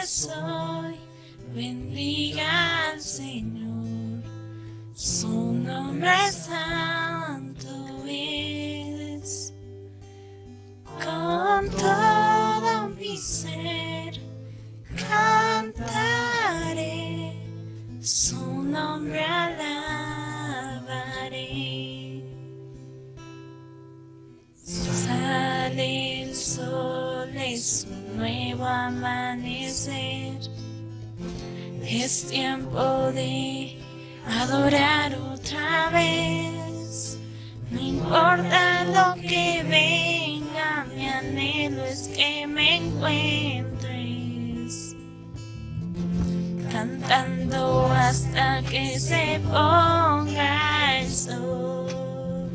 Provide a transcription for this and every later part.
soy, bendiga al Señor, su nombre santo es. Con todo mi ser cantaré, su nombre alabaré. Sale el sol, es un nuevo amanecer, es tiempo de adorar otra vez. No importa lo que venga, mi anhelo es que me encuentres cantando hasta que se ponga el sol.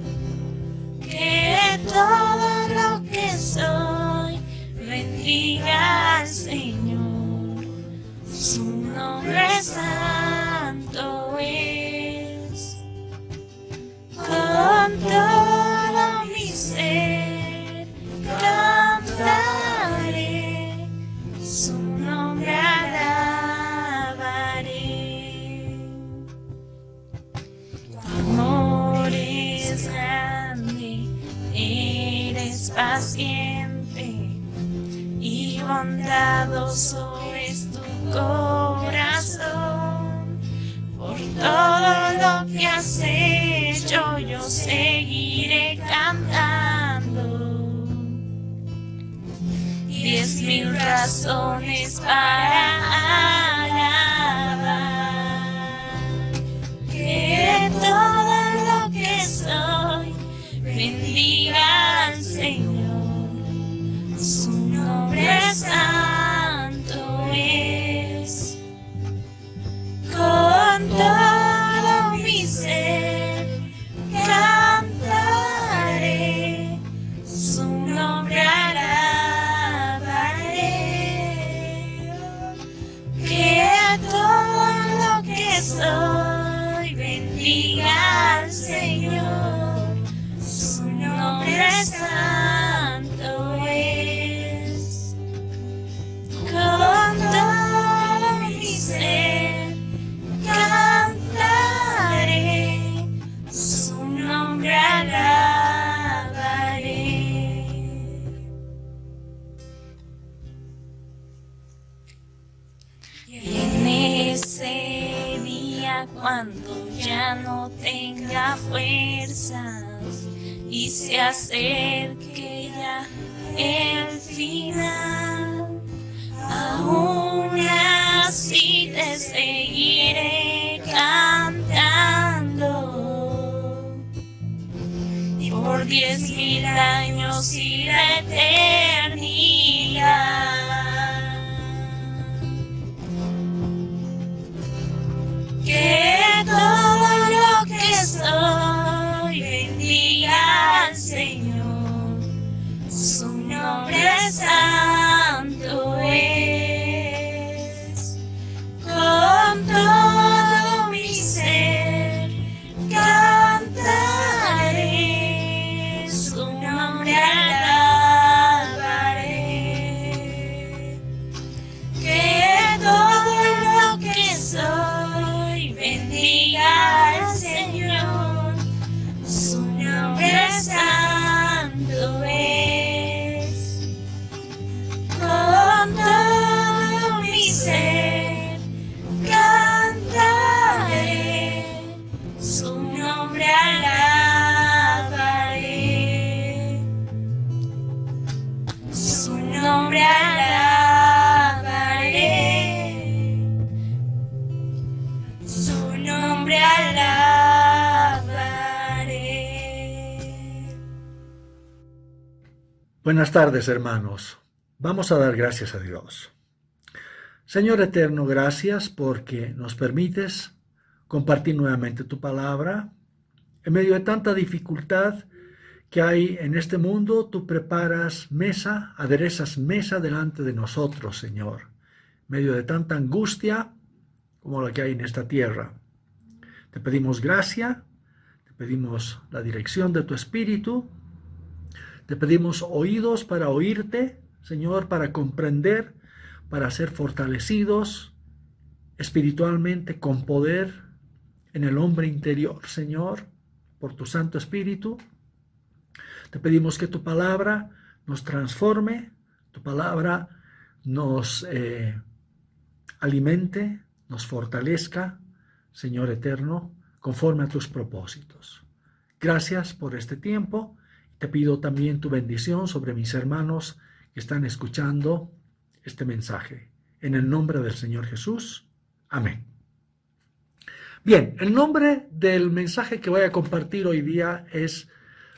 Que todo lo que soy bendiga al Señor, su nombre santo es. Con todo mi ser cantaré, su nombre alabaré. Tu amor es grande, eres paciente y bondadoso es tu corazón. Por todo lo que has hecho yo seguiré cantando. 10,000 razones para alabar. Que todo lo que soy bendiga al Señor, su nombre santo es. Con todo mi ser cantaré, su nombre alabaré. Que todo lo que soy bendiga al Señor, su nombre santo es. Con todo mi ser cantaré, su nombre alabaré. Y en ese día cuando ya no tenga fuerzas y se acerque ya el final, aún así te seguiré cantando por 10,000 años y la eternidad. Que todo lo que soy bendiga al Señor, su nombre santo es. Con todo mi ser cantaré, su nombre alabaré. Que todo lo que soy bendiga al Señor, su nombre santo es. Con todo mi ser cantaré, su nombre alabaré. Su nombre alabaré. Su nombre alabaré. Buenas tardes, hermanos. Vamos a dar gracias a Dios. Señor eterno, gracias porque nos permites compartir nuevamente tu palabra. En medio de tanta dificultad que hay en este mundo, tú preparas mesa, aderezas mesa delante de nosotros, Señor. En medio de tanta angustia como la que hay en esta tierra. Te pedimos gracia, te pedimos la dirección de tu Espíritu, te pedimos oídos para oírte, Señor, para comprender, para ser fortalecidos espiritualmente con poder en el hombre interior, Señor, por tu Santo Espíritu. Te pedimos que tu palabra nos transforme, tu palabra nos alimente, nos fortalezca, Señor eterno, conforme a tus propósitos. Gracias por este tiempo. Te pido también tu bendición sobre mis hermanos que están escuchando este mensaje. En el nombre del Señor Jesús. Amén. Bien, el nombre del mensaje que voy a compartir hoy día es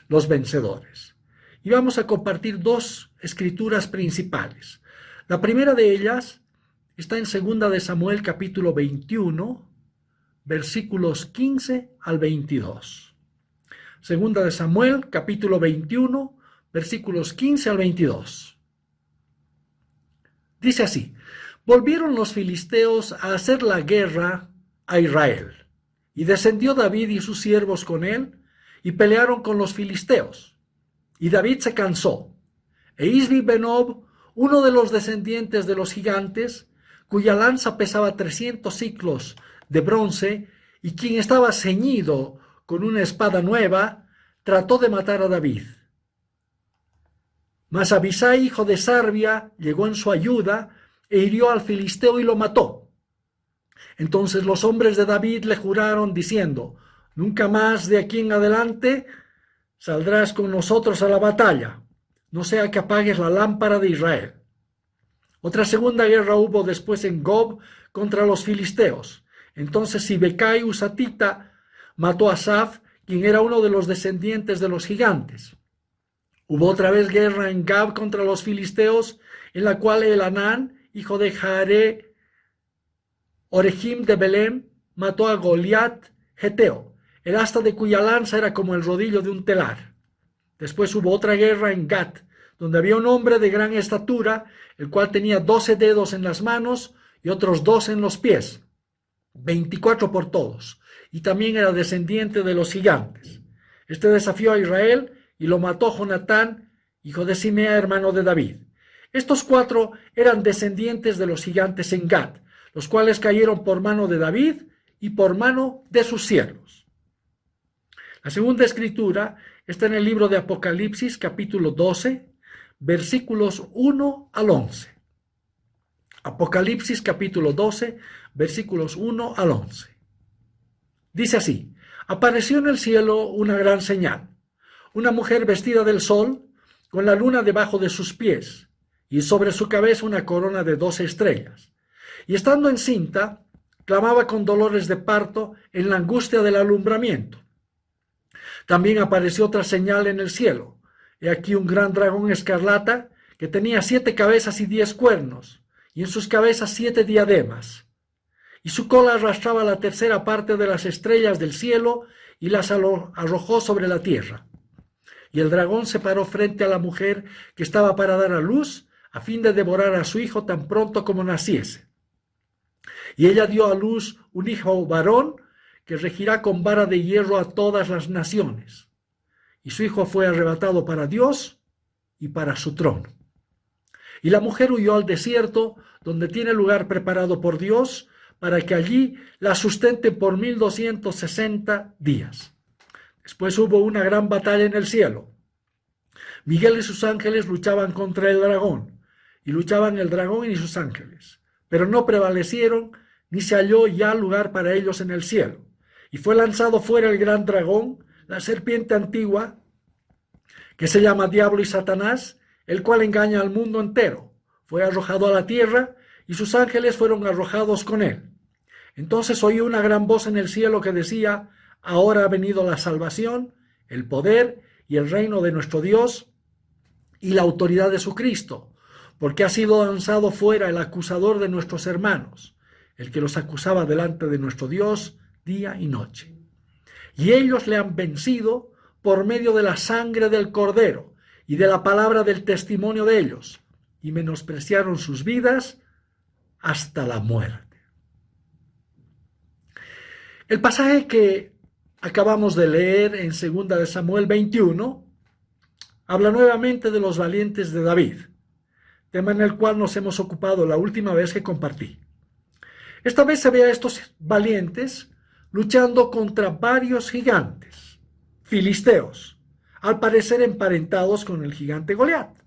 Los Vencedores. Y vamos a compartir dos escrituras principales. La primera de ellas está en 2 de Samuel capítulo 21, versículos 15 al 22. 2 de Samuel capítulo 21, versículos 15 al 22. Dice así: volvieron los filisteos a hacer la guerra a Israel, y descendió David y sus siervos con él, y pelearon con los filisteos. Y David se cansó, e Isbi-Benob, uno de los descendientes de los gigantes, cuya lanza pesaba 300 siclos de bronce, y quien estaba ceñido con una espada nueva, trató de matar a David. Mas Abisai, hijo de Sarbia, llegó en su ayuda, e hirió al filisteo y lo mató. Entonces los hombres de David le juraron diciendo: nunca más de aquí en adelante saldrás con nosotros a la batalla, no sea que apagues la lámpara de Israel. Otra segunda guerra hubo después en Gob contra los filisteos. Entonces Sibecai Husatita mató a Asaf, quien era uno de los descendientes de los gigantes. Hubo otra vez guerra en Gab contra los filisteos, en la cual Elhanán, hijo de Jaare Orejim de Belén, mató a Goliat Geteo, el asta de cuya lanza era como el rodillo de un telar. Después hubo otra guerra en Gat, donde había un hombre de gran estatura, el cual tenía 12 dedos en las manos y otros 12 en los pies, 24 por todos, y también era descendiente de los gigantes. Este desafió a Israel y lo mató Jonatán, hijo de Simea, hermano de David. Estos 4 eran descendientes de los gigantes en Gat, los cuales cayeron por mano de David y por mano de sus siervos. La segunda escritura está en el libro de Apocalipsis, capítulo 12, versículos 1 al 11. Apocalipsis, capítulo 12, versículos 1 al 11. Dice así: apareció en el cielo una gran señal, una mujer vestida del sol, con la luna debajo de sus pies, y sobre su cabeza una corona de 12 estrellas. Y estando encinta, clamaba con dolores de parto en la angustia del alumbramiento. También apareció otra señal en el cielo. He aquí un gran dragón escarlata que tenía 7 cabezas y 10 cuernos, y en sus cabezas 7 diademas. Y su cola arrastraba la tercera parte de las estrellas del cielo y las arrojó sobre la tierra. Y el dragón se paró frente a la mujer que estaba para dar a luz, a fin de devorar a su hijo tan pronto como naciese. Y ella dio a luz un hijo varón, que regirá con vara de hierro a todas las naciones. Y su hijo fue arrebatado para Dios y para su trono. Y la mujer huyó al desierto, donde tiene lugar preparado por Dios, para que allí la sustente por 1260 días. Después hubo una gran batalla en el cielo. Miguel y sus ángeles luchaban contra el dragón, y luchaban el dragón y sus ángeles, pero no prevalecieron, ni se halló ya lugar para ellos en el cielo. Y fue lanzado fuera el gran dragón, la serpiente antigua, que se llama Diablo y Satanás, el cual engaña al mundo entero. Fue arrojado a la tierra, y sus ángeles fueron arrojados con él. Entonces oí una gran voz en el cielo que decía: ahora ha venido la salvación, el poder y el reino de nuestro Dios y la autoridad de su Cristo, porque ha sido lanzado fuera el acusador de nuestros hermanos, el que los acusaba delante de nuestro Dios día y noche. Y ellos le han vencido por medio de la sangre del Cordero y de la palabra del testimonio de ellos, y menospreciaron sus vidas hasta la muerte. El pasaje que acabamos de leer en 2 de Samuel 21 habla nuevamente de los valientes de David. tema en el cual nos hemos ocupado la última vez que compartí. Esta vez se ve a estos valientes luchando contra varios gigantes, filisteos, al parecer emparentados con el gigante Goliat,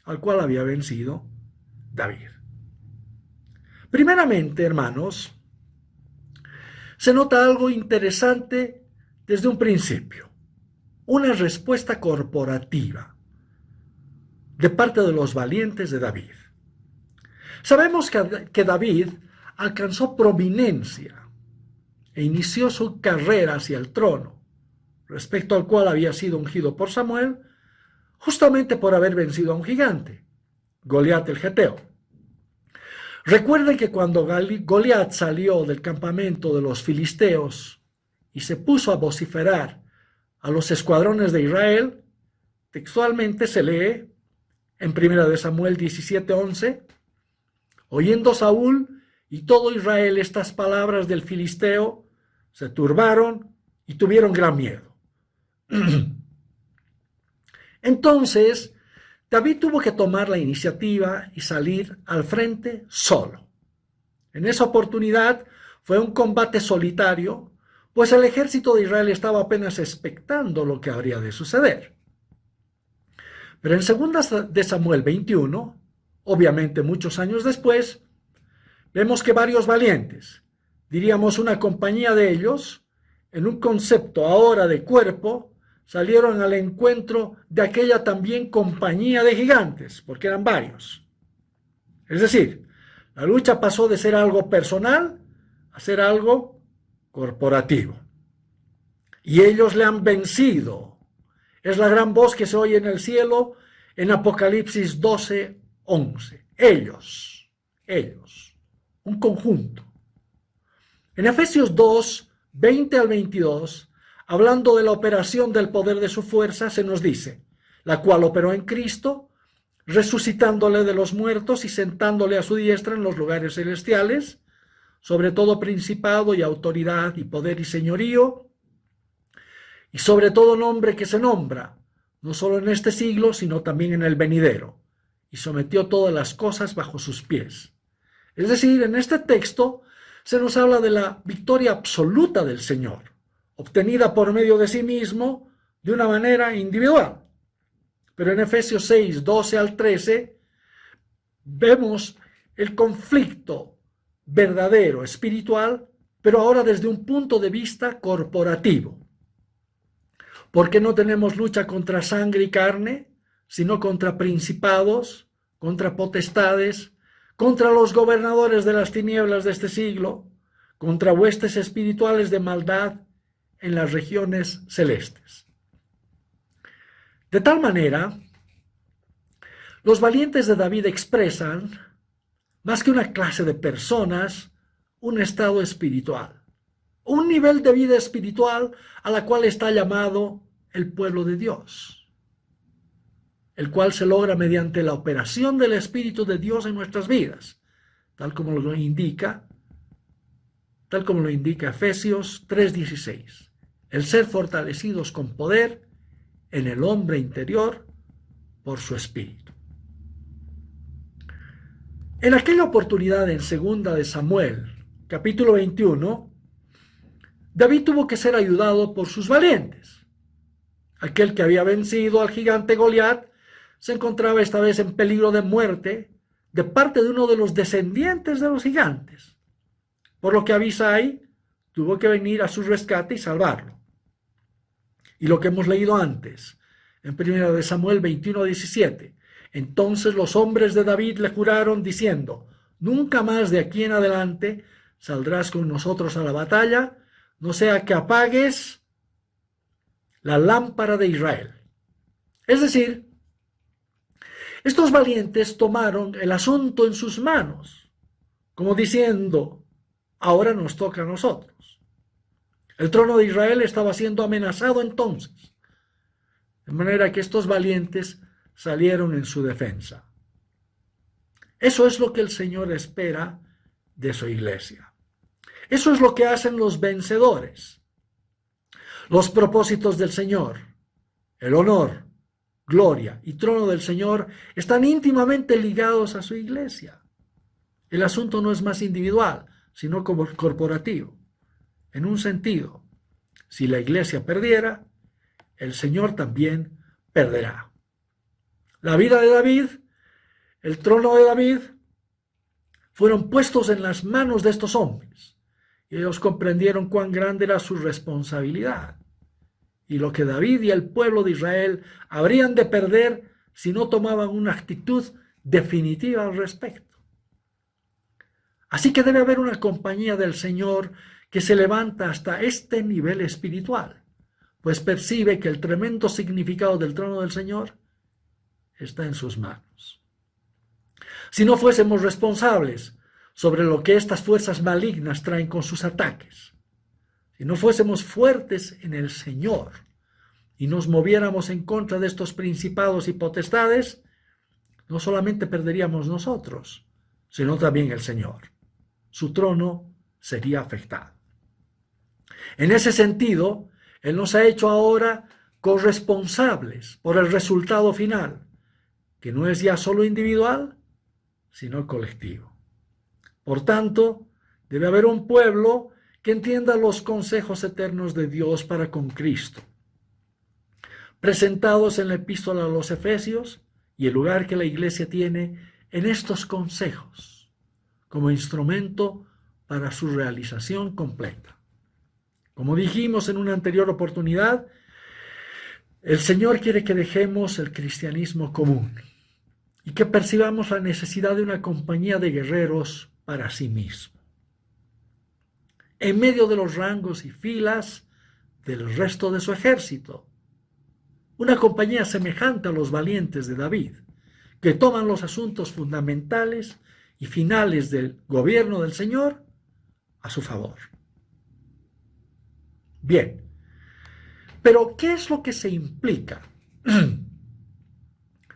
al cual había vencido David. Primeramente, hermanos, se nota algo interesante desde un principio, una respuesta corporativa de parte de los valientes de David. Sabemos que David alcanzó prominencia e inició su carrera hacia el trono, respecto al cual había sido ungido por Samuel, justamente por haber vencido a un gigante, Goliat el geteo. Recuerden que cuando Goliat salió del campamento de los filisteos y se puso a vociferar a los escuadrones de Israel, textualmente se lee en 1 Samuel 17:11, oyendo Saúl y todo Israel estas palabras del filisteo, se turbaron y tuvieron gran miedo. Entonces, David tuvo que tomar la iniciativa y salir al frente solo. En esa oportunidad fue un combate solitario, pues el ejército de Israel estaba apenas expectando lo que habría de suceder. Pero en 2 de Samuel 21, obviamente muchos años después, vemos que varios valientes, diríamos una compañía de ellos, en un concepto ahora de cuerpo, salieron al encuentro de aquella también compañía de gigantes, porque eran varios. Es decir, la lucha pasó de ser algo personal a ser algo corporativo. Y ellos le han vencido. Es la gran voz que se oye en el cielo en Apocalipsis 12:11. Ellos, un conjunto. En Efesios 2:20 al 22, hablando de la operación del poder de su fuerza, se nos dice, la cual operó en Cristo, resucitándole de los muertos y sentándole a su diestra en los lugares celestiales, sobre todo principado y autoridad y poder y señorío, y sobre todo nombre que se nombra, no solo en este siglo, sino también en el venidero, y sometió todas las cosas bajo sus pies. Es decir, en este texto se nos habla de la victoria absoluta del Señor, obtenida por medio de sí mismo de una manera individual. Pero en Efesios 6:12 al 13, vemos el conflicto verdadero, espiritual, pero ahora desde un punto de vista corporativo. Porque no tenemos lucha contra sangre y carne, sino contra principados, contra potestades, contra los gobernadores de las tinieblas de este siglo, contra huestes espirituales de maldad en las regiones celestes. De tal manera, los valientes de David expresan, más que una clase de personas, un estado espiritual, un nivel de vida espiritual a la cual está llamado el pueblo de Dios, el cual se logra mediante la operación del Espíritu de Dios en nuestras vidas, tal como lo indica Efesios 3:16, el ser fortalecidos con poder en el hombre interior por su Espíritu. En aquella oportunidad en 2 de Samuel, capítulo 21, David tuvo que ser ayudado por sus valientes. Aquel que había vencido al gigante Goliat se encontraba esta vez en peligro de muerte de parte de uno de los descendientes de los gigantes, por lo que Abisai tuvo que venir a su rescate y salvarlo. Y lo que hemos leído antes, en 1 de Samuel 21:17, entonces los hombres de David le juraron diciendo, nunca más de aquí en adelante saldrás con nosotros a la batalla, no sea que apagues la lámpara de Israel. Es decir, estos valientes tomaron el asunto en sus manos, como diciendo, ahora nos toca a nosotros. El trono de Israel estaba siendo amenazado entonces, de manera que estos valientes salieron en su defensa. Eso es lo que el Señor espera de su iglesia. Eso es lo que hacen los vencedores. Los propósitos del Señor, el honor, gloria y trono del Señor están íntimamente ligados a su iglesia. El asunto no es más individual, sino como corporativo. En un sentido, si la iglesia perdiera, el Señor también perderá. La vida de David, el trono de David, fueron puestos en las manos de estos hombres. Y ellos comprendieron cuán grande era su responsabilidad y lo que David y el pueblo de Israel habrían de perder si no tomaban una actitud definitiva al respecto. Así que debe haber una compañía del Señor que se levanta hasta este nivel espiritual, pues percibe que el tremendo significado del trono del Señor está en sus manos. Si no fuésemos responsables sobre lo que estas fuerzas malignas traen con sus ataques, si no fuésemos fuertes en el Señor y nos moviéramos en contra de estos principados y potestades, no solamente perderíamos nosotros, sino también el Señor. Su trono sería afectado. En ese sentido, Él nos ha hecho ahora corresponsables por el resultado final, que no es ya solo individual, sino colectivo. Por tanto, debe haber un pueblo que entienda los consejos eternos de Dios para con Cristo, presentados en la epístola a los Efesios y el lugar que la iglesia tiene en estos consejos como instrumento para su realización completa. Como dijimos en una anterior oportunidad, el Señor quiere que dejemos el cristianismo común y que percibamos la necesidad de una compañía de guerreros para sí mismo, en medio de los rangos y filas del resto de su ejército. Una compañía semejante a los valientes de David, que toman los asuntos fundamentales y finales del gobierno del Señor a su favor. Bien, pero ¿qué es lo que se implica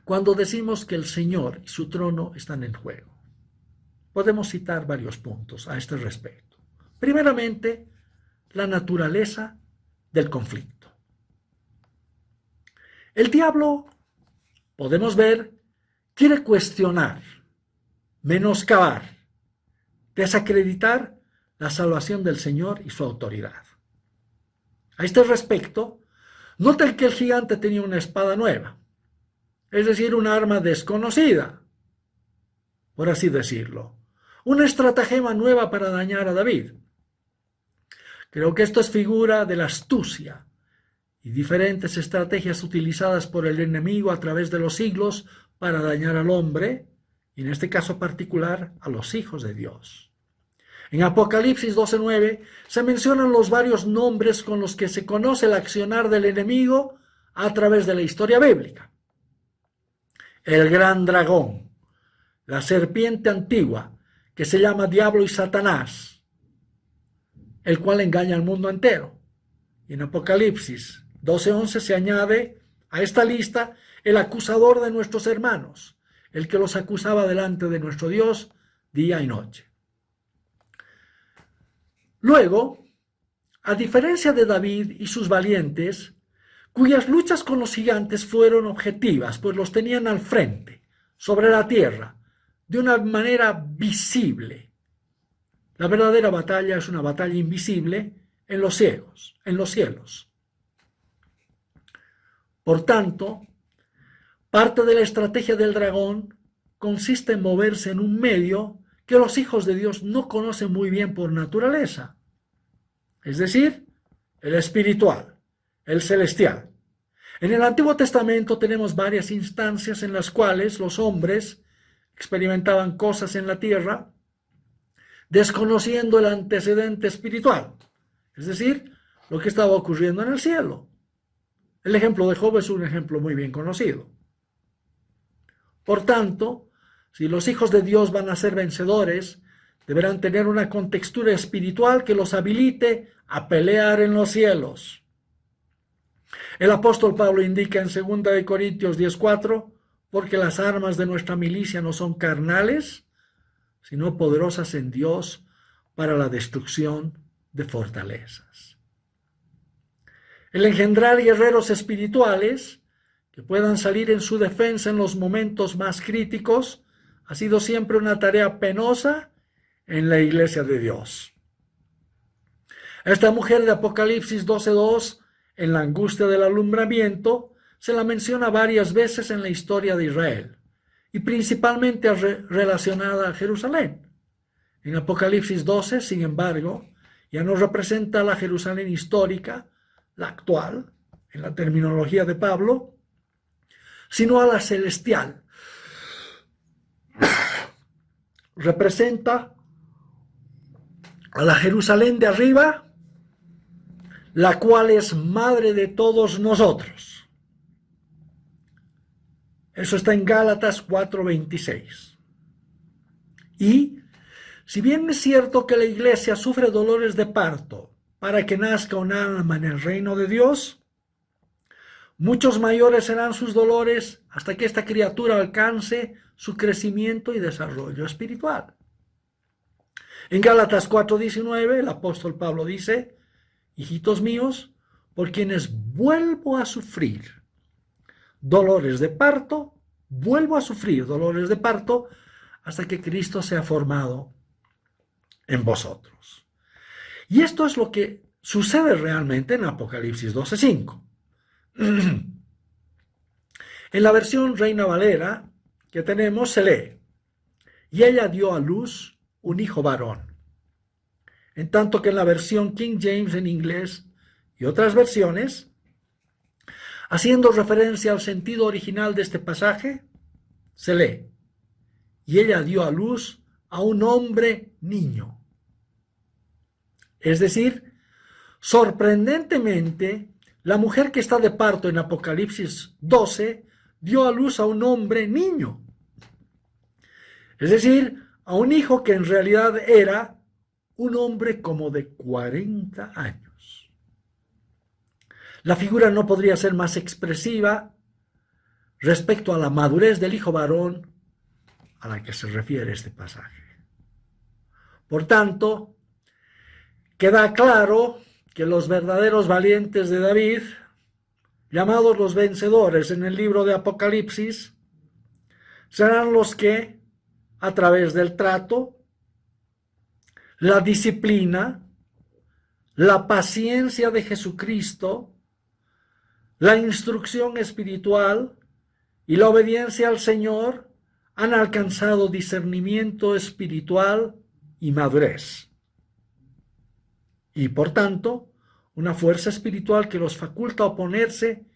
cuando decimos que el Señor y su trono están en juego? Podemos citar varios puntos a este respecto. Primeramente, la naturaleza del conflicto. El diablo, podemos ver, quiere cuestionar, menoscabar, desacreditar la salvación del Señor y su autoridad. A este respecto, noten que el gigante tenía una espada nueva, es decir, un arma desconocida, por así decirlo, una estratagema nueva para dañar a David. Creo que esto es figura de la astucia y diferentes estrategias utilizadas por el enemigo a través de los siglos para dañar al hombre, y en este caso particular a los hijos de Dios. En Apocalipsis 12:9 se mencionan los varios nombres con los que se conoce el accionar del enemigo a través de la historia bíblica. El gran dragón, la serpiente antigua, que se llama Diablo y Satanás, el cual engaña al mundo entero. Y en Apocalipsis 12:11 se añade a esta lista el acusador de nuestros hermanos, el que los acusaba delante de nuestro Dios día y noche. Luego, a diferencia de David y sus valientes, cuyas luchas con los gigantes fueron objetivas, pues los tenían al frente, sobre la tierra, de una manera visible. La verdadera batalla es una batalla invisible en los cielos. Por tanto, parte de la estrategia del dragón consiste en moverse en un medio que los hijos de Dios no conocen muy bien por naturaleza, es decir, el espiritual, el celestial. En el Antiguo Testamento tenemos varias instancias en las cuales los hombres experimentaban cosas en la tierra desconociendo el antecedente espiritual, es decir, lo que estaba ocurriendo en el cielo. El ejemplo de Job es un ejemplo muy bien conocido. Por tanto, si los hijos de Dios van a ser vencedores, deberán tener una contextura espiritual que los habilite a pelear en los cielos. El apóstol Pablo indica en 2 Corintios 10:4, porque las armas de nuestra milicia no son carnales, sino poderosas en Dios para la destrucción de fortalezas. El engendrar guerreros espirituales que puedan salir en su defensa en los momentos más críticos, ha sido siempre una tarea penosa en la iglesia de Dios. Esta mujer de Apocalipsis 12:2, en la angustia del alumbramiento, se la menciona varias veces en la historia de Israel, y principalmente relacionada a Jerusalén. En Apocalipsis 12, sin embargo, ya no representa la Jerusalén histórica, la actual, en la terminología de Pablo, sino a la celestial. Representa a la Jerusalén de arriba, la cual es madre de todos nosotros. Eso está en Gálatas 4:26. Y si bien es cierto que la iglesia sufre dolores de parto para que nazca un alma en el reino de Dios, muchos mayores serán sus dolores hasta que esta criatura alcance su crecimiento y desarrollo espiritual. En Gálatas 4:19, el apóstol Pablo dice: hijitos míos, por quienes vuelvo a sufrir dolores de parto, vuelvo a sufrir dolores de parto hasta que Cristo sea formado en vosotros. Y esto es lo que sucede realmente en Apocalipsis 12:5. En la versión Reina Valera que tenemos se lee: y ella dio a luz un hijo varón. En tanto que en la versión King James en inglés y otras versiones, haciendo referencia al sentido original de este pasaje, se lee: y ella dio a luz a un hombre niño. Es decir, sorprendentemente, la mujer que está de parto en Apocalipsis 12 dio a luz a un hombre niño. Es decir, a un hijo que en realidad era un hombre como de 40 años. La figura no podría ser más expresiva respecto a la madurez del hijo varón a la que se refiere este pasaje. Por tanto, queda claro que los verdaderos valientes de David, llamados los vencedores en el libro de Apocalipsis, serán los que, a través del trato, la disciplina, la paciencia de Jesucristo, la instrucción espiritual y la obediencia al Señor, han alcanzado discernimiento espiritual y madurez. Y por tanto, una fuerza espiritual que los faculta a oponerse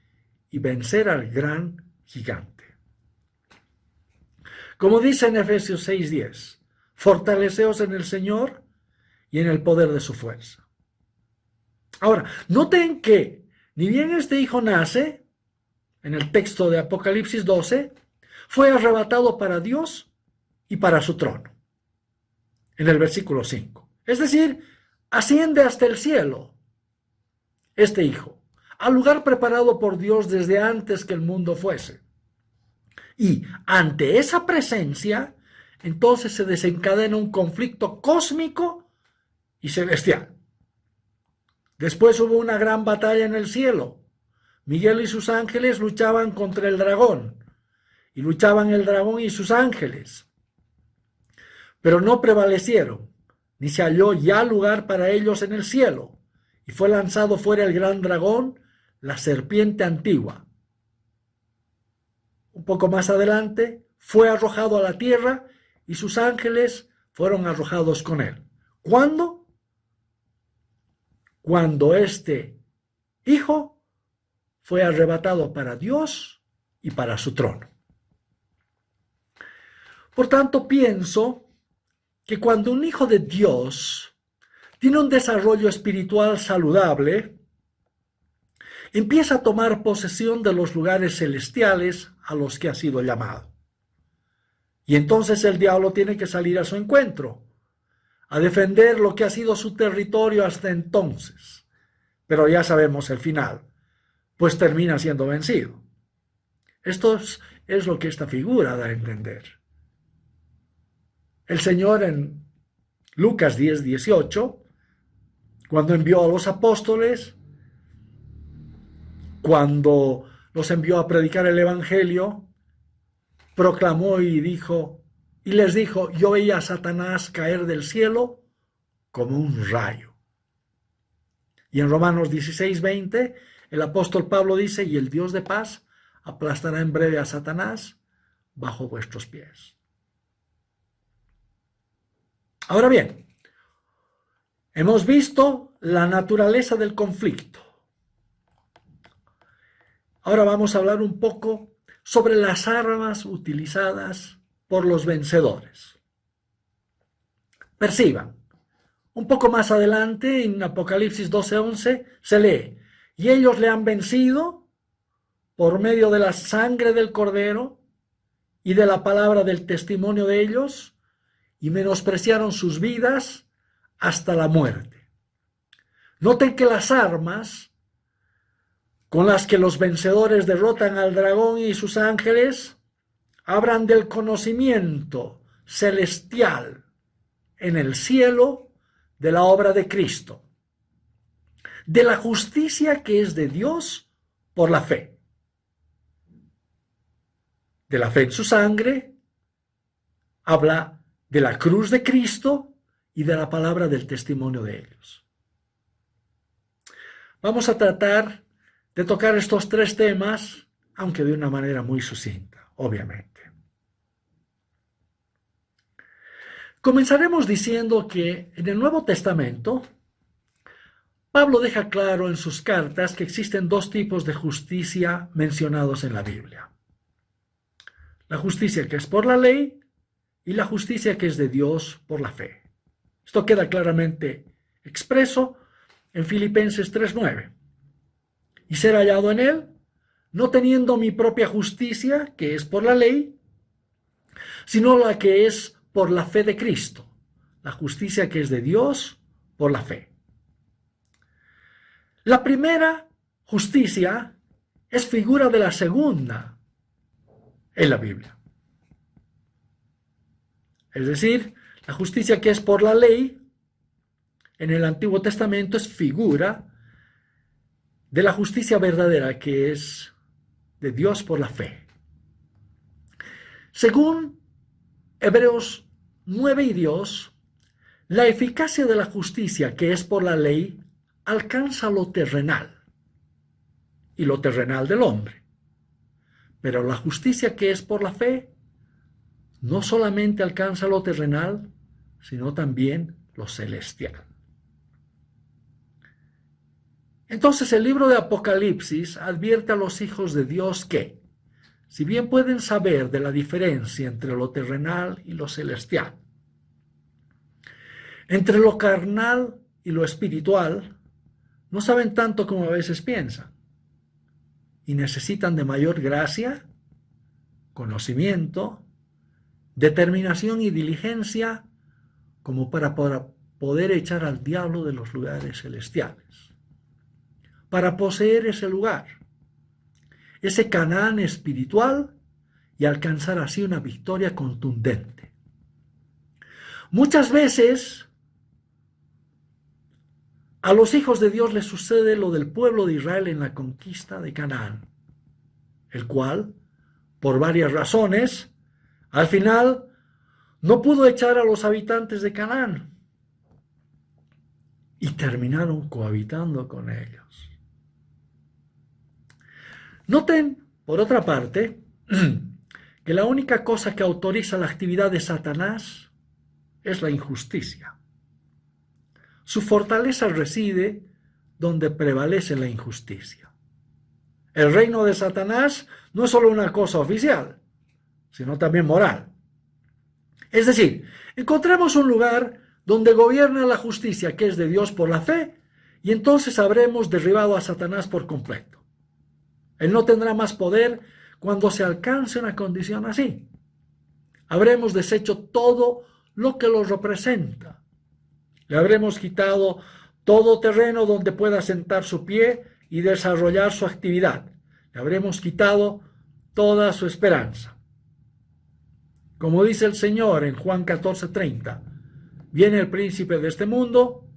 y vencer al gran gigante. Como dice en Efesios 6:10, fortaleceos en el Señor y en el poder de su fuerza. Ahora, noten que ni bien este hijo nace, en el texto de Apocalipsis 12, fue arrebatado para Dios y para su trono, en el versículo 5. Es decir, asciende hasta el cielo este hijo, al lugar preparado por Dios desde antes que el mundo fuese. Y ante esa presencia, entonces se desencadena un conflicto cósmico y celestial. Después hubo una gran batalla en el cielo. Miguel y sus ángeles luchaban contra el dragón, y luchaban el dragón y sus ángeles, pero no prevalecieron, ni se halló ya lugar para ellos en el cielo, y fue lanzado fuera el gran dragón, la serpiente antigua. Un poco más adelante, fue arrojado a la tierra, y sus ángeles fueron arrojados con él. ¿Cuándo? Cuando este hijo fue arrebatado para Dios y para su trono. Por tanto, pienso que cuando un hijo de Dios tiene un desarrollo espiritual saludable, empieza a tomar posesión de los lugares celestiales a los que ha sido llamado. Y entonces el diablo tiene que salir a su encuentro, a defender lo que ha sido su territorio hasta entonces. Pero ya sabemos el final, pues termina siendo vencido. Esto es lo que esta figura da a entender. El Señor en Lucas 10:18, cuando envió a los apóstoles, cuando los envió a predicar el evangelio, proclamó y les dijo, yo veía a Satanás caer del cielo como un rayo. Y en Romanos 16:20, el apóstol Pablo dice, y el Dios de paz aplastará en breve a Satanás bajo vuestros pies. Ahora bien, hemos visto la naturaleza del conflicto. Ahora vamos a hablar un poco sobre las armas utilizadas por los vencedores. Perciban, un poco más adelante en Apocalipsis 12:11 se lee, y ellos le han vencido por medio de la sangre del Cordero y de la palabra del testimonio de ellos, y menospreciaron sus vidas hasta la muerte. Noten que las armas con las que los vencedores derrotan al dragón y sus ángeles hablan del conocimiento celestial en el cielo de la obra de Cristo, de la justicia que es de Dios por la fe, de la fe en su sangre, habla de la cruz de Cristo y de la palabra del testimonio de ellos. Vamos a tratar de tocar estos tres temas, aunque de una manera muy sucinta, obviamente. Comenzaremos diciendo que en el Nuevo Testamento, Pablo deja claro en sus cartas que existen dos tipos de justicia mencionados en la Biblia. La justicia que es por la ley y la justicia que es de Dios por la fe. Esto queda claramente expreso en Filipenses 3:9. Y ser hallado en él, no teniendo mi propia justicia, que es por la ley, sino la que es por la fe de Cristo, la justicia que es de Dios por la fe. La primera justicia es figura de la segunda en la Biblia. Es decir, la justicia que es por la ley en el Antiguo Testamento es figura de la justicia verdadera que es de Dios por la fe. Según Hebreos 9:2, la eficacia de la justicia que es por la ley alcanza lo terrenal y lo terrenal del hombre. Pero la justicia que es por la fe no solamente alcanza lo terrenal, sino también lo celestial. Entonces el libro de Apocalipsis advierte a los hijos de Dios que, si bien pueden saber de la diferencia entre lo terrenal y lo celestial, entre lo carnal y lo espiritual, no saben tanto como a veces piensan y necesitan de mayor gracia, conocimiento, determinación y diligencia como para poder echar al diablo de los lugares celestiales, para poseer ese lugar, ese Canaán espiritual y alcanzar así una victoria contundente. Muchas veces a los hijos de Dios les sucede lo del pueblo de Israel en la conquista de Canaán, el cual, por varias razones, al final no pudo echar a los habitantes de Canaán y terminaron cohabitando con ellos. Noten, por otra parte, que la única cosa que autoriza la actividad de Satanás es la injusticia. Su fortaleza reside donde prevalece la injusticia. El reino de Satanás no es solo una cosa oficial, sino también moral. Es decir, encontremos un lugar donde gobierna la justicia que es de Dios por la fe, y entonces habremos derribado a Satanás por completo. Él no tendrá más poder cuando se alcance una condición así. Habremos deshecho todo lo que lo representa. Le habremos quitado todo terreno donde pueda sentar su pie y desarrollar su actividad. Le habremos quitado toda su esperanza. Como dice el Señor en Juan 14:30, viene el príncipe de este mundo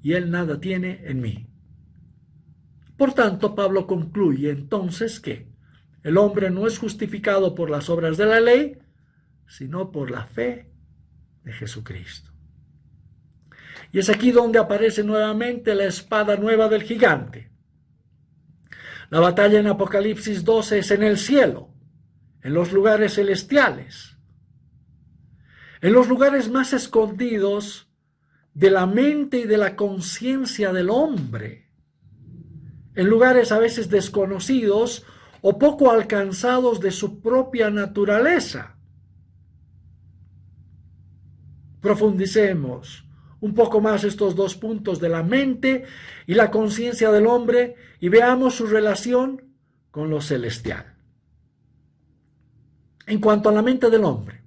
y él nada tiene en mí. Por tanto, Pablo concluye entonces que, El hombre no es justificado por las obras de la ley, sino por la fe de Jesucristo. Y es aquí donde aparece nuevamente la espada nueva del gigante. La batalla en Apocalipsis 12 es en el cielo, en los lugares celestiales, en los lugares más escondidos de la mente y de la conciencia del hombre, en lugares a veces desconocidos o poco alcanzados de su propia naturaleza. Profundicemos un poco más estos dos puntos de la mente y la conciencia del hombre y veamos su relación con lo celestial. En cuanto a la mente del hombre,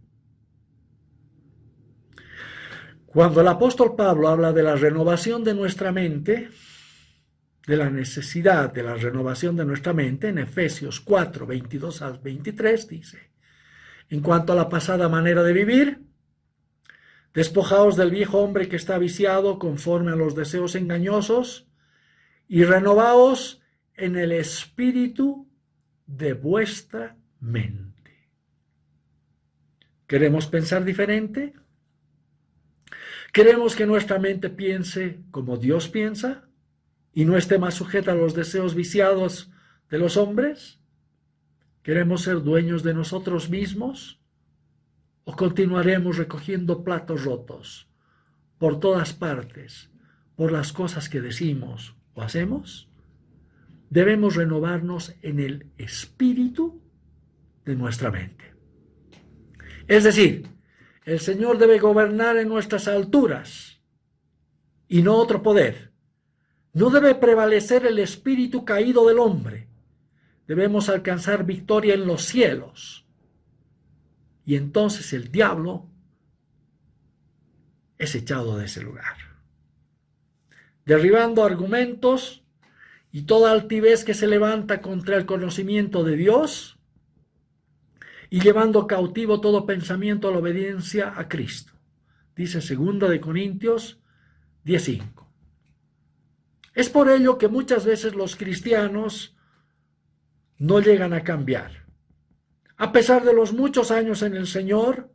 cuando el apóstol Pablo habla de la renovación de nuestra mente, de la necesidad de la renovación de nuestra mente, en Efesios 4, 22 al 23, dice: en cuanto a la pasada manera de vivir, despojaos del viejo hombre que está viciado conforme a los deseos engañosos y renovaos en el espíritu de vuestra mente. ¿Queremos pensar diferente? ¿Queremos que nuestra mente piense como Dios piensa y no esté más sujeta a los deseos viciados de los hombres? ¿Queremos ser dueños de nosotros mismos? ¿O continuaremos recogiendo platos rotos por todas partes, por las cosas que decimos o hacemos? Debemos renovarnos en el espíritu de nuestra mente. Es decir, el Señor debe gobernar en nuestras alturas y no otro poder. No debe prevalecer el espíritu caído del hombre. Debemos alcanzar victoria en los cielos. Y entonces el diablo es echado de ese lugar, derribando argumentos y toda altivez que se levanta contra el conocimiento de Dios y llevando cautivo todo pensamiento a la obediencia a Cristo. Dice 2 de Corintios 10:5. Es por ello que muchas veces los cristianos no llegan a cambiar. A pesar de los muchos años en el Señor,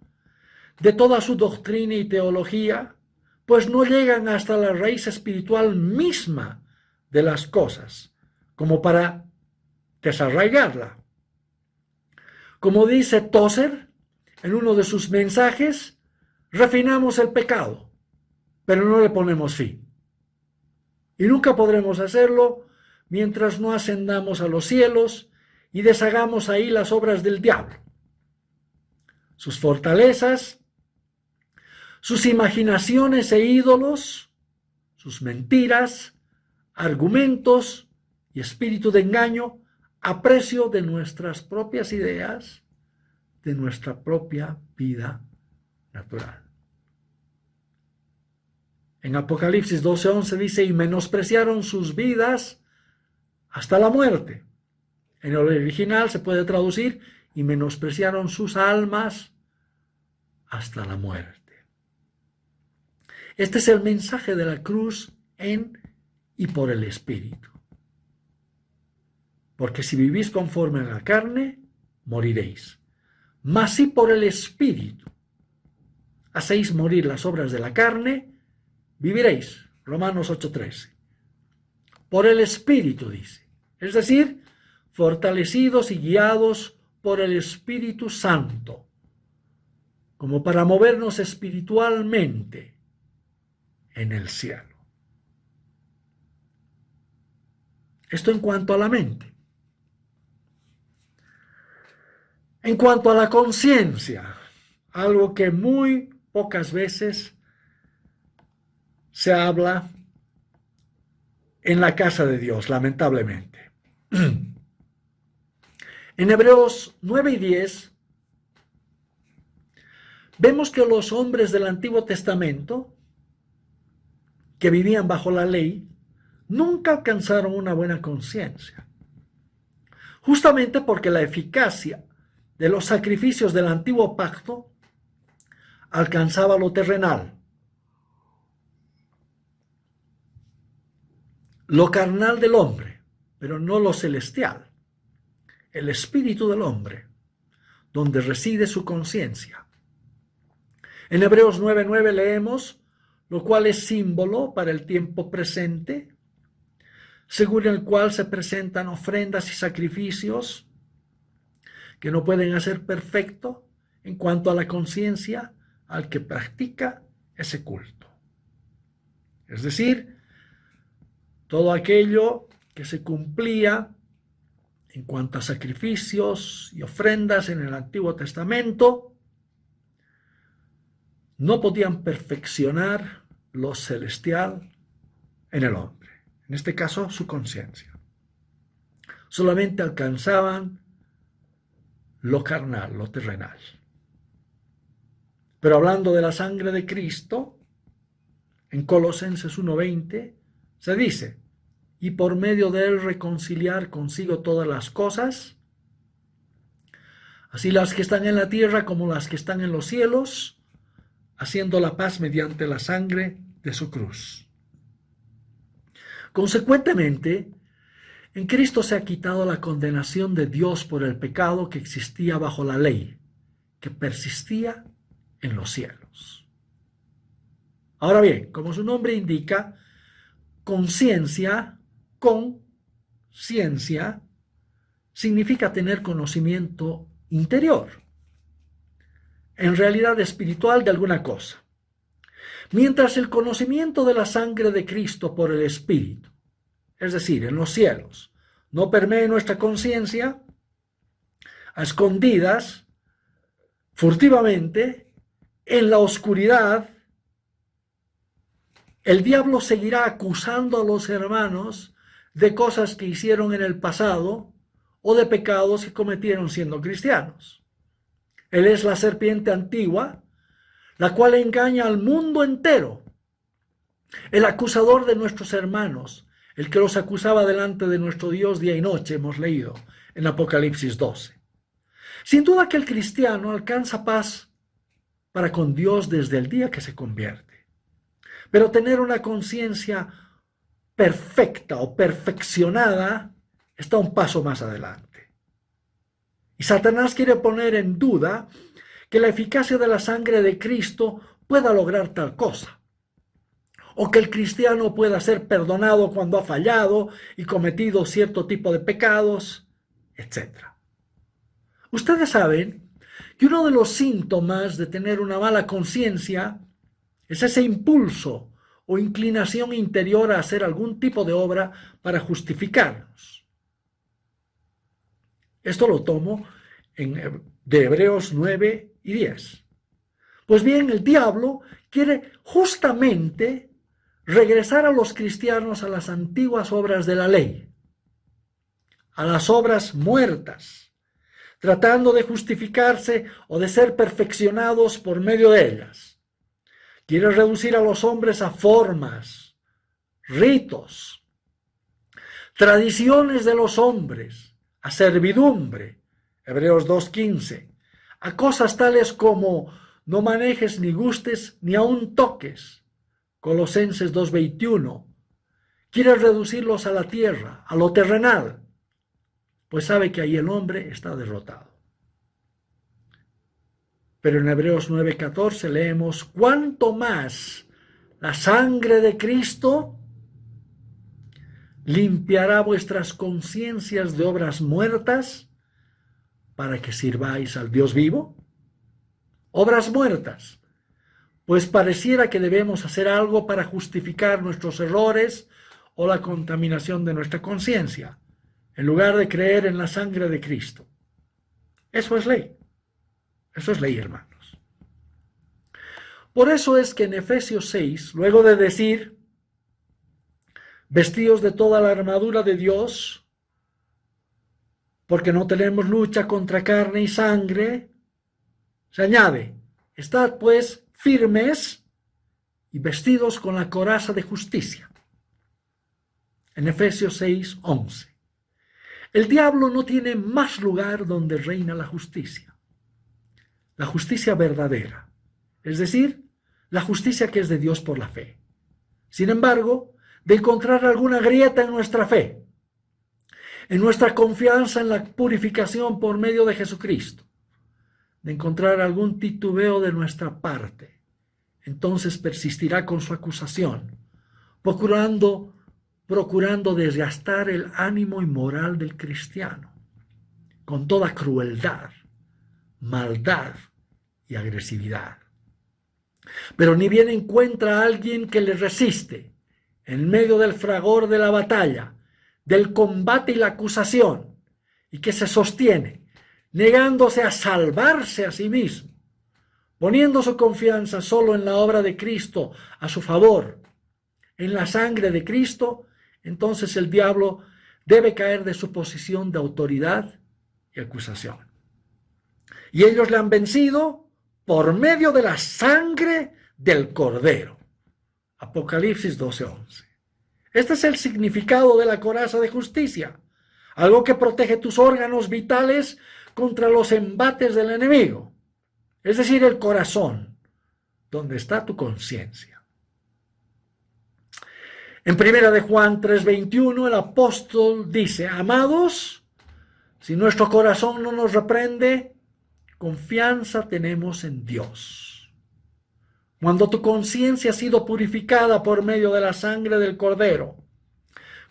de toda su doctrina y teología, pues no llegan hasta la raíz espiritual misma de las cosas, como para desarraigarla. Como dice Tozer en uno de sus mensajes, refinamos el pecado, pero no le ponemos fin. Y nunca podremos hacerlo mientras no ascendamos a los cielos y deshagamos ahí las obras del diablo, sus fortalezas, sus imaginaciones e ídolos, sus mentiras, argumentos y espíritu de engaño a precio de nuestras propias ideas, de nuestra propia vida natural. En Apocalipsis 12:11 dice: y menospreciaron sus vidas hasta la muerte. En el original se puede traducir: y menospreciaron sus almas hasta la muerte. Este es el mensaje de la cruz en y por el Espíritu. Porque si vivís conforme a la carne, moriréis. Mas si por el Espíritu hacéis morir las obras de la carne, viviréis. Romanos 8:13. Por el Espíritu, dice. Es decir, fortalecidos y guiados por el Espíritu Santo, como para movernos espiritualmente en el cielo. Esto en cuanto a la mente. En cuanto a la conciencia, algo que muy pocas veces se habla en la casa de Dios, lamentablemente. En Hebreos 9:10 vemos que los hombres del Antiguo Testamento que vivían bajo la ley nunca alcanzaron una buena conciencia, justamente porque la eficacia de los sacrificios del antiguo pacto alcanzaba lo terrenal, lo carnal del hombre, pero no lo celestial. el espíritu del hombre, donde reside su conciencia. En Hebreos 9:9 leemos, lo cual es símbolo para el tiempo presente, según el cual se presentan ofrendas y sacrificios que no pueden hacer perfecto en cuanto a la conciencia al que practica ese culto. Es decir, todo aquello que se cumplía en cuanto a sacrificios y ofrendas en el Antiguo Testamento no podían perfeccionar lo celestial en el hombre, en este caso su conciencia. Solamente alcanzaban lo carnal, lo terrenal. Pero hablando de la sangre de Cristo, en Colosenses 1:20 se dice, y por medio de él reconciliar consigo todas las cosas, así las que están en la tierra como las que están en los cielos, haciendo la paz mediante la sangre de su cruz. Consecuentemente, en Cristo se ha quitado la condenación de Dios por el pecado que existía bajo la ley, que persistía en los cielos. Ahora bien, como su nombre indica, conciencia significa tener conocimiento interior, en realidad espiritual de alguna cosa. Mientras el conocimiento de la sangre de Cristo por el Espíritu, es decir, en los cielos, no permee nuestra conciencia, a escondidas, furtivamente, en la oscuridad, el diablo seguirá acusando a los hermanos de cosas que hicieron en el pasado o de pecados que cometieron siendo cristianos. Él es la serpiente antigua, la cual engaña al mundo entero. El acusador de nuestros hermanos, el que los acusaba delante de nuestro Dios día y noche, hemos leído en Apocalipsis 12. Sin duda que el cristiano alcanza paz para con Dios desde el día que se convierte. Pero tener una conciencia perfecta o perfeccionada está un paso más adelante. Y Satanás quiere poner en duda que la eficacia de la sangre de Cristo pueda lograr tal cosa, o que el cristiano pueda ser perdonado cuando ha fallado y cometido cierto tipo de pecados, etc. Ustedes saben que uno de los síntomas de tener una mala conciencia es ese impulso o inclinación interior a hacer algún tipo de obra para justificarnos. Esto lo tomo de Hebreos 9 y 10. Pues bien, el diablo quiere justamente regresar a los cristianos a las antiguas obras de la ley, a las obras muertas, tratando de justificarse o de ser perfeccionados por medio de ellas. Quiere reducir a los hombres a formas, ritos, tradiciones de los hombres, a servidumbre, Hebreos 2:15, a cosas tales como no manejes ni gustes ni aun toques, Colosenses 2:21. Quiere reducirlos a la tierra, a lo terrenal, pues sabe que ahí el hombre está derrotado. Pero en Hebreos 9:14 leemos, ¿cuánto más la sangre de Cristo limpiará vuestras conciencias de obras muertas para que sirváis al Dios vivo? Obras muertas, pues pareciera que debemos hacer algo para justificar nuestros errores o la contaminación de nuestra conciencia, en lugar de creer en la sangre de Cristo. Eso es ley. Eso es ley, hermanos. Por eso es que en Efesios 6, luego de decir, vestidos de toda la armadura de Dios, porque no tenemos lucha contra carne y sangre, se añade, estad pues firmes y vestidos con la coraza de justicia. En Efesios 6:11. El diablo no tiene más lugar donde reina la justicia. La justicia verdadera, es decir, la justicia que es de Dios por la fe. Sin embargo, de encontrar alguna grieta en nuestra fe, en nuestra confianza en la purificación por medio de Jesucristo, de encontrar algún titubeo de nuestra parte, entonces persistirá con su acusación, procurando desgastar el ánimo y moral del cristiano, con toda crueldad, maldad y agresividad. Pero ni bien encuentra a alguien que le resiste en medio del fragor de la batalla, del combate y la acusación, y que se sostiene, negándose a salvarse a sí mismo, poniendo su confianza solo en la obra de Cristo a su favor, en la sangre de Cristo, entonces el diablo debe caer de su posición de autoridad y acusación. Y ellos le han vencido por medio de la sangre del Cordero. Apocalipsis 12:11. Este es el significado de la coraza de justicia, algo que protege tus órganos vitales contra los embates del enemigo, es decir, el corazón, donde está tu conciencia. En 1 de Juan 3:21 el apóstol dice: amados, si nuestro corazón no nos reprende, confianza tenemos en Dios. Cuando tu conciencia ha sido purificada por medio de la sangre del Cordero,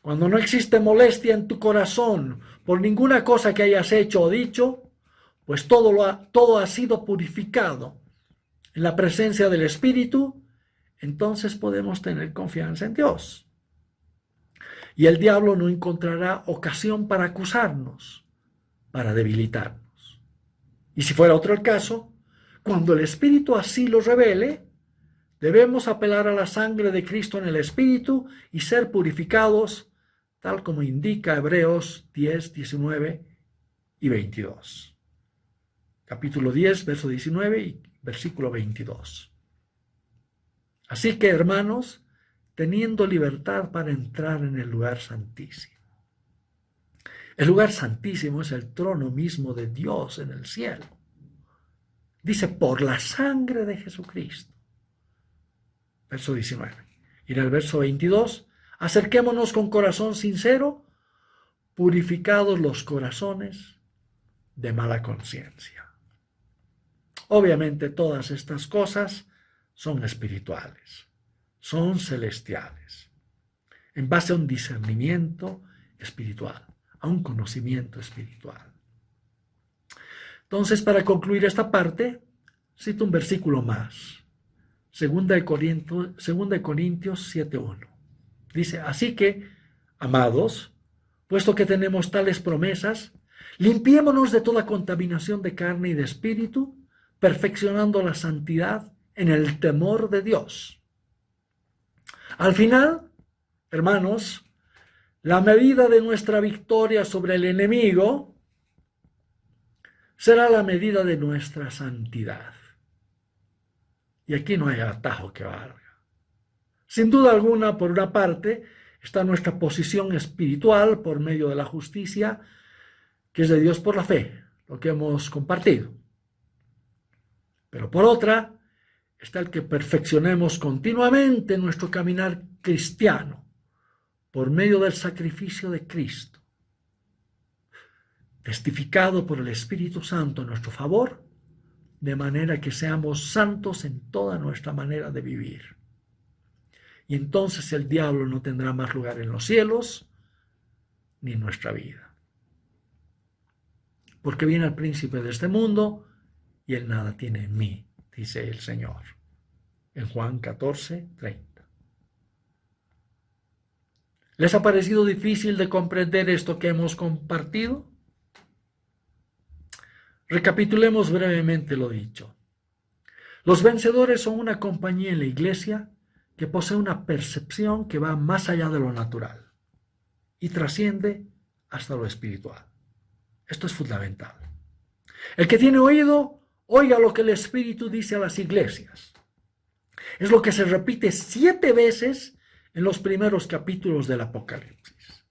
cuando no existe molestia en tu corazón por ninguna cosa que hayas hecho o dicho, pues todo ha sido purificado en la presencia del Espíritu, entonces podemos tener confianza en Dios. Y el diablo no encontrará ocasión para acusarnos, para debilitarnos. Y si fuera otro el caso, cuando el Espíritu así lo revele, debemos apelar a la sangre de Cristo en el Espíritu y ser purificados, tal como indica Hebreos 10, 19 y 22. Capítulo 10, verso 19 y versículo 22. Así que, hermanos, teniendo libertad para entrar en el lugar santísimo. El lugar santísimo es el trono mismo de Dios en el cielo. Dice, por la sangre de Jesucristo. Verso 19. Y en el verso 22, acerquémonos con corazón sincero, purificados los corazones de mala conciencia. Obviamente todas estas cosas son espirituales, son celestiales, en base a un discernimiento espiritual, a un conocimiento espiritual. Entonces, para concluir esta parte, cito un versículo más. 2 Corintios 7:1. Dice, así que, amados, puesto que tenemos tales promesas, limpiémonos de toda contaminación de carne y de espíritu, perfeccionando la santidad en el temor de Dios. Al final, hermanos, la medida de nuestra victoria sobre el enemigo será la medida de nuestra santidad. Y aquí no hay atajo que valga. Sin duda alguna, por una parte, está nuestra posición espiritual por medio de la justicia, que es de Dios por la fe, lo que hemos compartido. Pero por otra, está el que perfeccionemos continuamente nuestro caminar cristiano por medio del sacrificio de Cristo, testificado por el Espíritu Santo en nuestro favor, de manera que seamos santos en toda nuestra manera de vivir. Y entonces el diablo no tendrá más lugar en los cielos ni en nuestra vida. Porque viene el príncipe de este mundo y él nada tiene en mí, dice el Señor. En Juan 14:30. ¿Les ha parecido difícil de comprender esto que hemos compartido? Recapitulemos brevemente lo dicho. Los vencedores son una compañía en la iglesia que posee una percepción que va más allá de lo natural y trasciende hasta lo espiritual. Esto es fundamental. El que tiene oído, oiga lo que el Espíritu dice a las iglesias. Es lo que se repite 7 veces en los primeros capítulos del Apocalipsis.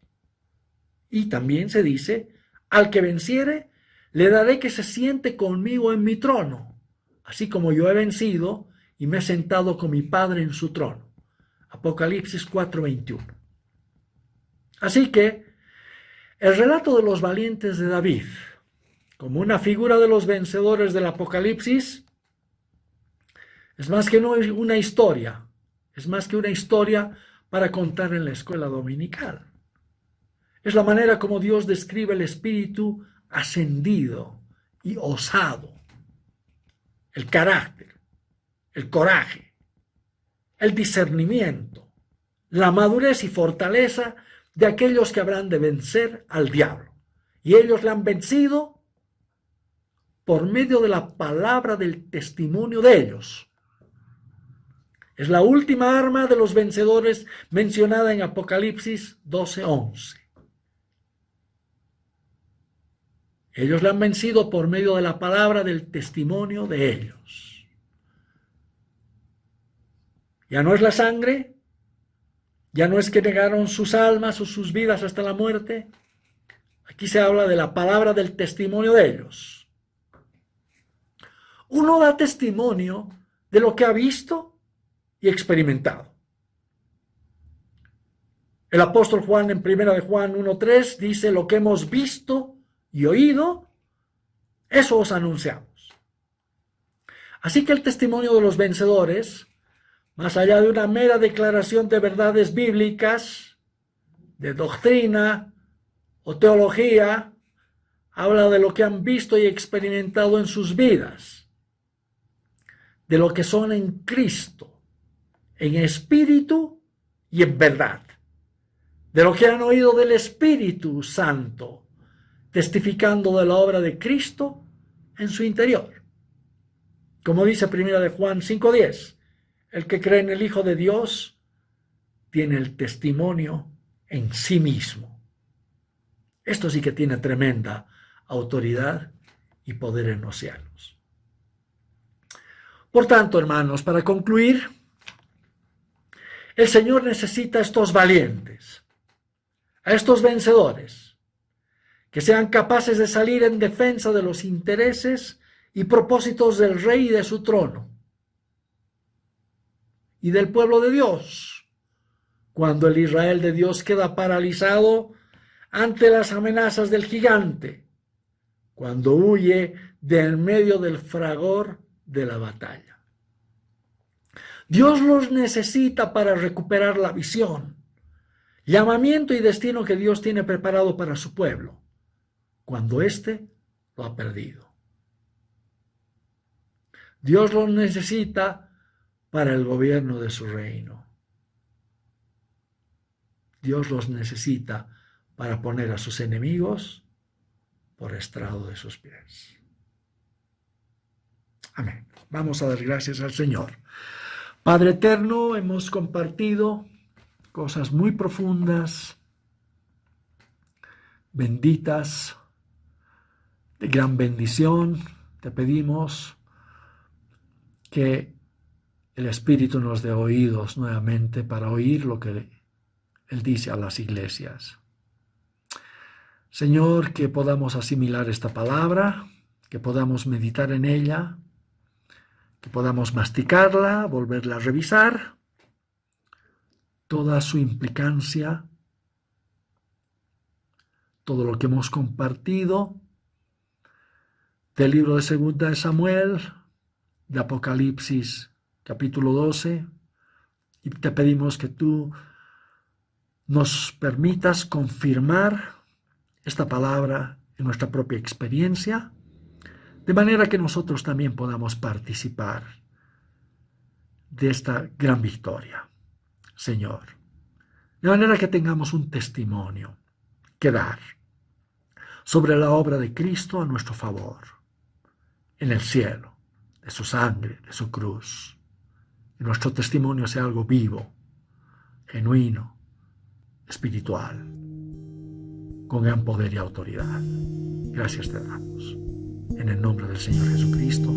Y también se dice, al que venciere, le daré que se siente conmigo en mi trono, así como yo he vencido y me he sentado con mi Padre en su trono. Apocalipsis 4:21. Así que El relato de los valientes de David, como una figura de los vencedores del Apocalipsis, es más que una historia, es más que una historia para contar en la escuela dominical. Es la manera como Dios describe el espíritu ascendido y osado, el carácter, el coraje, el discernimiento, la madurez y fortaleza de aquellos que habrán de vencer al diablo. Y ellos le han vencido por medio de la palabra del testimonio de ellos. Es la última arma de los vencedores mencionada en Apocalipsis 12:11. Ellos le han vencido por medio de la palabra del testimonio de ellos. Ya no es la sangre, ya no es que negaron sus almas o sus vidas hasta la muerte. Aquí se habla de la palabra del testimonio de ellos. Uno da testimonio de lo que ha visto y experimentado. El apóstol Juan en 1 de Juan 1:3 dice: lo que hemos visto y oído, eso os anunciamos. Así que el testimonio de los vencedores, más allá de una mera declaración de verdades bíblicas, de doctrina o teología, habla de lo que han visto y experimentado en sus vidas, de lo que son en Cristo, en espíritu y en verdad, de lo que han oído del Espíritu Santo, testificando de la obra de Cristo en su interior. Como dice 1 de Juan 5:10, el que cree en el Hijo de Dios tiene el testimonio en sí mismo. Esto sí que tiene tremenda autoridad y poder en los cielos. Por tanto, hermanos, para concluir, el Señor necesita a estos valientes, a estos vencedores, que sean capaces de salir en defensa de los intereses y propósitos del Rey y de su trono y del pueblo de Dios, cuando el Israel de Dios queda paralizado ante las amenazas del gigante, cuando huye de en medio del fragor de la batalla. Dios los necesita para recuperar la visión, llamamiento y destino que Dios tiene preparado para su pueblo, cuando éste lo ha perdido. Dios los necesita para el gobierno de su reino. Dios los necesita para poner a sus enemigos por estrado de sus pies. Amén. Vamos a dar gracias al Señor. Padre eterno, hemos compartido cosas muy profundas, benditas, de gran bendición. Te pedimos que el Espíritu nos dé oídos nuevamente para oír lo que Él dice a las iglesias. Señor, que podamos asimilar esta palabra, que podamos meditar en ella, que podamos masticarla, volverla a revisar, toda su implicancia, todo lo que hemos compartido del libro de 2 de Samuel, de Apocalipsis capítulo 12, y te pedimos que tú nos permitas confirmar esta palabra en nuestra propia experiencia, de manera que nosotros también podamos participar de esta gran victoria, Señor. De manera que tengamos un testimonio que dar sobre la obra de Cristo a nuestro favor, en el cielo, de su sangre, de su cruz. Que nuestro testimonio sea algo vivo, genuino, espiritual, con gran poder y autoridad. Gracias te damos. En el nombre del Señor Jesucristo.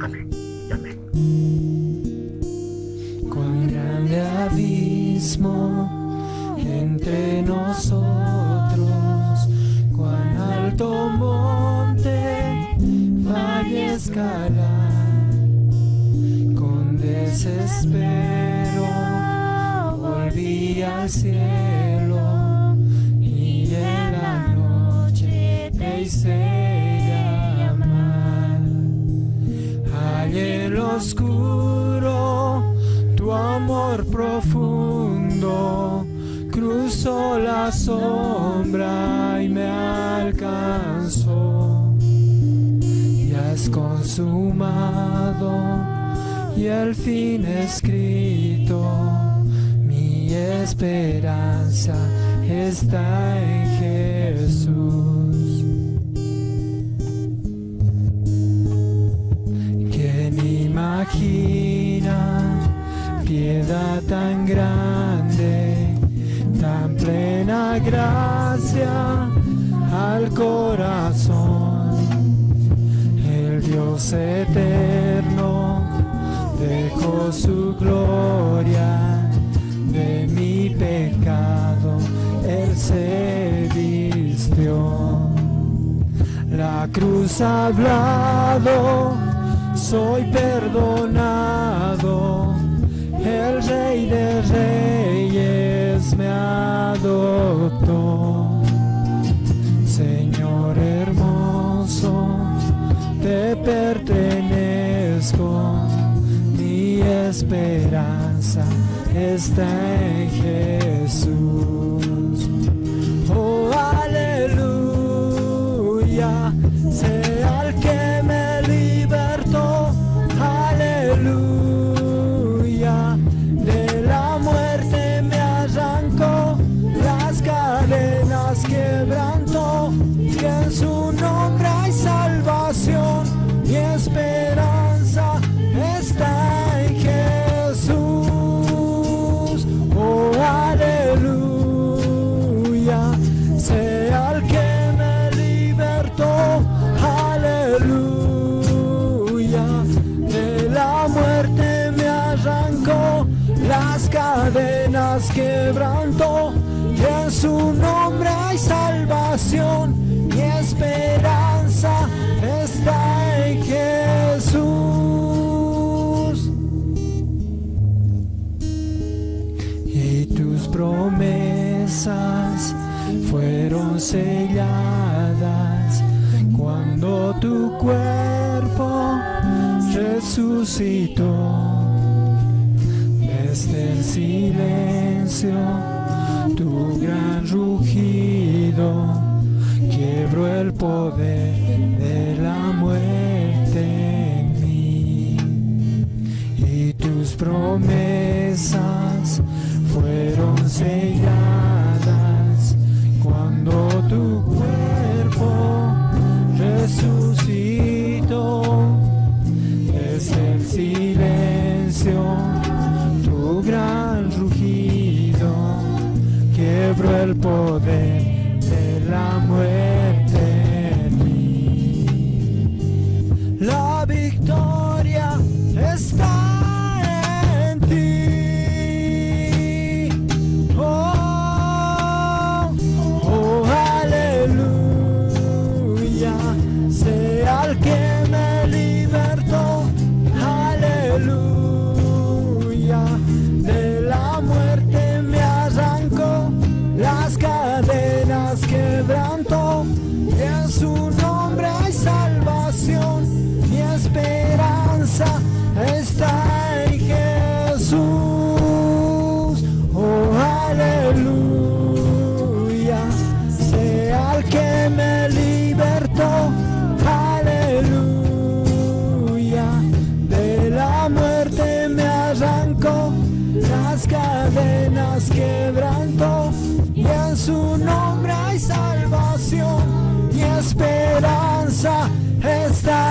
Amén y amén. Cuán grande abismo entre nosotros, cuán alto monte valle escalar, con desespero volví al cielo y sé amar. Hallé en lo oscuro tu amor profundo, cruzó la sombra y me alcanzó. Ya es consumado y el fin escrito, mi esperanza está en Jesús. ¿Quién imagina piedad tan grande, tan plena gracia al corazón? El Dios eterno dejó su gloria, de mi pecado Él se vistió. La cruz ha hablado, soy perdonado, el Rey de Reyes me adoptó. Señor hermoso, te pertenezco, mi esperanza está en Jesús. Oh, aleluya, sea el que me libertó, aleluya, de la muerte me arrancó, las cadenas quebrantó, y en su nombre hay salvación, mi esperanza está en Jesús. Oh, aleluya, sea el que me libertó, aleluya, de la muerte me arrancó, las cadenas quebrantó, y en su nombre hay salvación, mi esperanza está en Jesús. Y tus promesas fueron selladas cuando tu cuerpo resucitó. Desde el silencio tu gran rugido quebró el poder de la muerte en mí. Y tus promesas fueron selladas cuando tu cuerpo resucitó. Desde el silencio tu gran rugido quebró el poder de la muerte en mí. La victoria está en ti. Oh, oh, aleluya, sea el que me libertó, aleluya, de la muerte me arrancó, las cadenas quebrantó, y en su nombre hay salvación, mi esperanza está en Jesús. Oh, aleluya, sea el que me libertó, aleluya, de la muerte me arrancó, las cadenas quebrantó, y en su nombre hay salvación, mi esperanza está